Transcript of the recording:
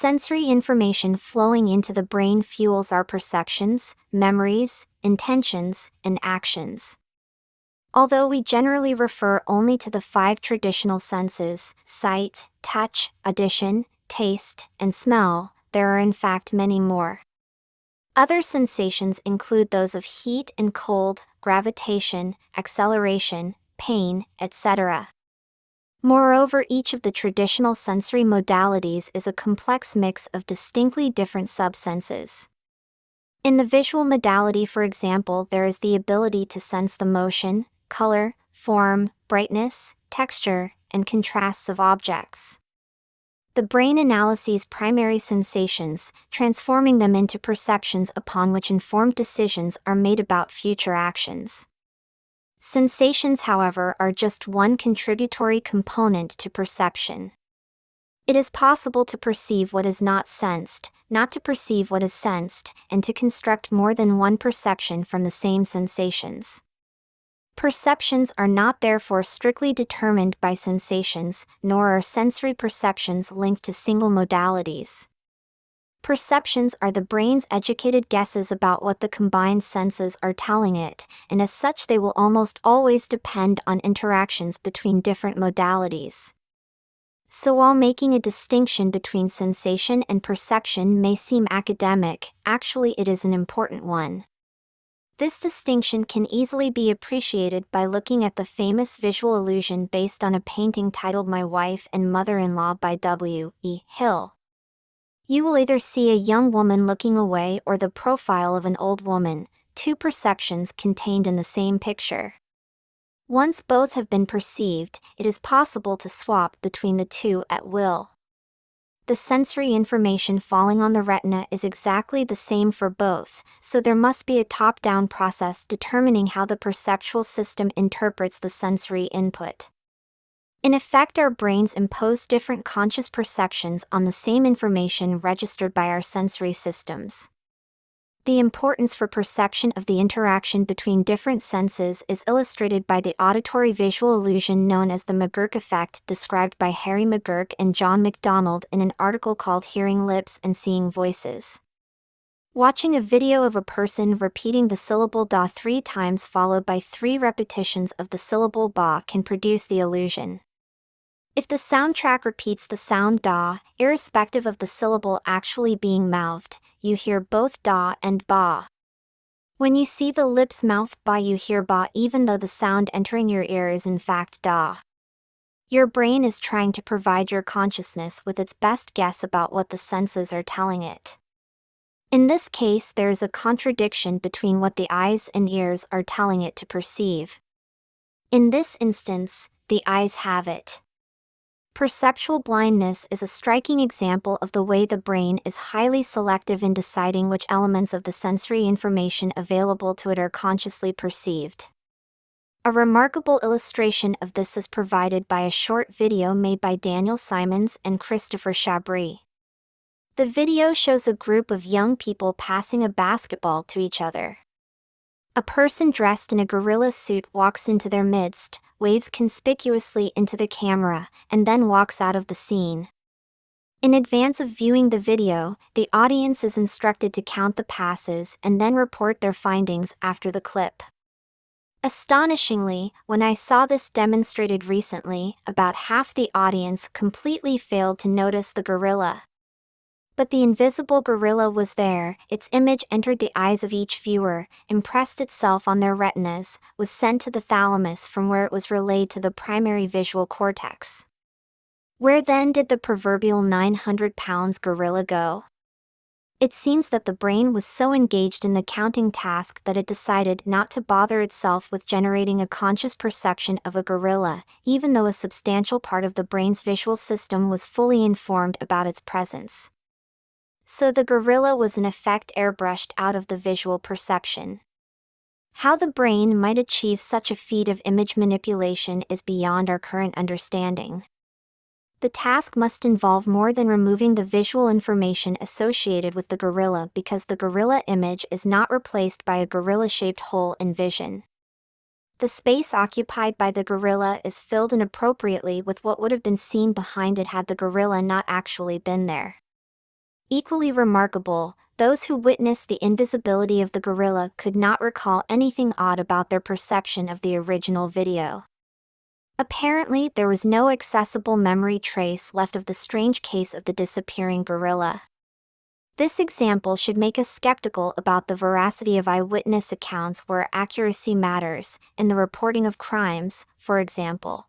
Sensory information flowing into the brain fuels our perceptions, memories, intentions, and actions. Although we generally refer only to the 5 traditional senses, sight, touch, audition, taste, and smell, there are in fact many more. Other sensations include those of heat and cold, gravitation, acceleration, pain, etc. Moreover, each of the traditional sensory modalities is a complex mix of distinctly different subsenses. In the visual modality, for example, there is the ability to sense the motion, color, form, brightness, texture, and contrasts of objects. The brain analyzes primary sensations, transforming them into perceptions upon which informed decisions are made about future actions. Sensations, however, are just one contributory component to perception. It is possible to perceive what is not sensed, not to perceive what is sensed, and to construct more than one perception from the same sensations. Perceptions are not therefore strictly determined by sensations, nor are sensory perceptions linked to single modalities. Perceptions are the brain's educated guesses about what the combined senses are telling it, and as such they will almost always depend on interactions between different modalities. So while making a distinction between sensation and perception may seem academic, actually it is an important one. This distinction can easily be appreciated by looking at the famous visual illusion based on a painting titled My Wife and Mother-in-Law by W. E. Hill. You will either see a young woman looking away or the profile of an old woman, 2 perceptions contained in the same picture. Once both have been perceived, it is possible to swap between the two at will. The sensory information falling on the retina is exactly the same for both, so there must be a top-down process determining how the perceptual system interprets the sensory input. In effect, our brains impose different conscious perceptions on the same information registered by our sensory systems. The importance for perception of the interaction between different senses is illustrated by the auditory visual illusion known as the McGurk effect, described by Harry McGurk and John MacDonald in an article called Hearing Lips and Seeing Voices. Watching a video of a person repeating the syllable da 3 times followed by 3 repetitions of the syllable ba can produce the illusion. If the soundtrack repeats the sound da, irrespective of the syllable actually being mouthed, you hear both da and ba. When you see the lips mouth ba, you hear ba even though the sound entering your ear is in fact da. Your brain is trying to provide your consciousness with its best guess about what the senses are telling it. In this case, there is a contradiction between what the eyes and ears are telling it to perceive. In this instance, the eyes have it. Perceptual blindness is a striking example of the way the brain is highly selective in deciding which elements of the sensory information available to it are consciously perceived. A remarkable illustration of this is provided by a short video made by Daniel Simons and Christopher Chabris. The video shows a group of young people passing a basketball to each other. A person dressed in a gorilla suit walks into their midst, waves conspicuously into the camera, and then walks out of the scene. In advance of viewing the video, the audience is instructed to count the passes and then report their findings after the clip. Astonishingly, when I saw this demonstrated recently, about half the audience completely failed to notice the gorilla. But the invisible gorilla was there, its image entered the eyes of each viewer, impressed itself on their retinas, was sent to the thalamus from where it was relayed to the primary visual cortex. Where then did the proverbial 900-pound gorilla go? It seems that the brain was so engaged in the counting task that it decided not to bother itself with generating a conscious perception of a gorilla, even though a substantial part of the brain's visual system was fully informed about its presence. So the gorilla was in effect airbrushed out of the visual perception. How the brain might achieve such a feat of image manipulation is beyond our current understanding. The task must involve more than removing the visual information associated with the gorilla, because the gorilla image is not replaced by a gorilla-shaped hole in vision. The space occupied by the gorilla is filled inappropriately with what would have been seen behind it had the gorilla not actually been there. Equally remarkable, those who witnessed the invisibility of the gorilla could not recall anything odd about their perception of the original video. Apparently, there was no accessible memory trace left of the strange case of the disappearing gorilla. This example should make us skeptical about the veracity of eyewitness accounts where accuracy matters, in the reporting of crimes, for example.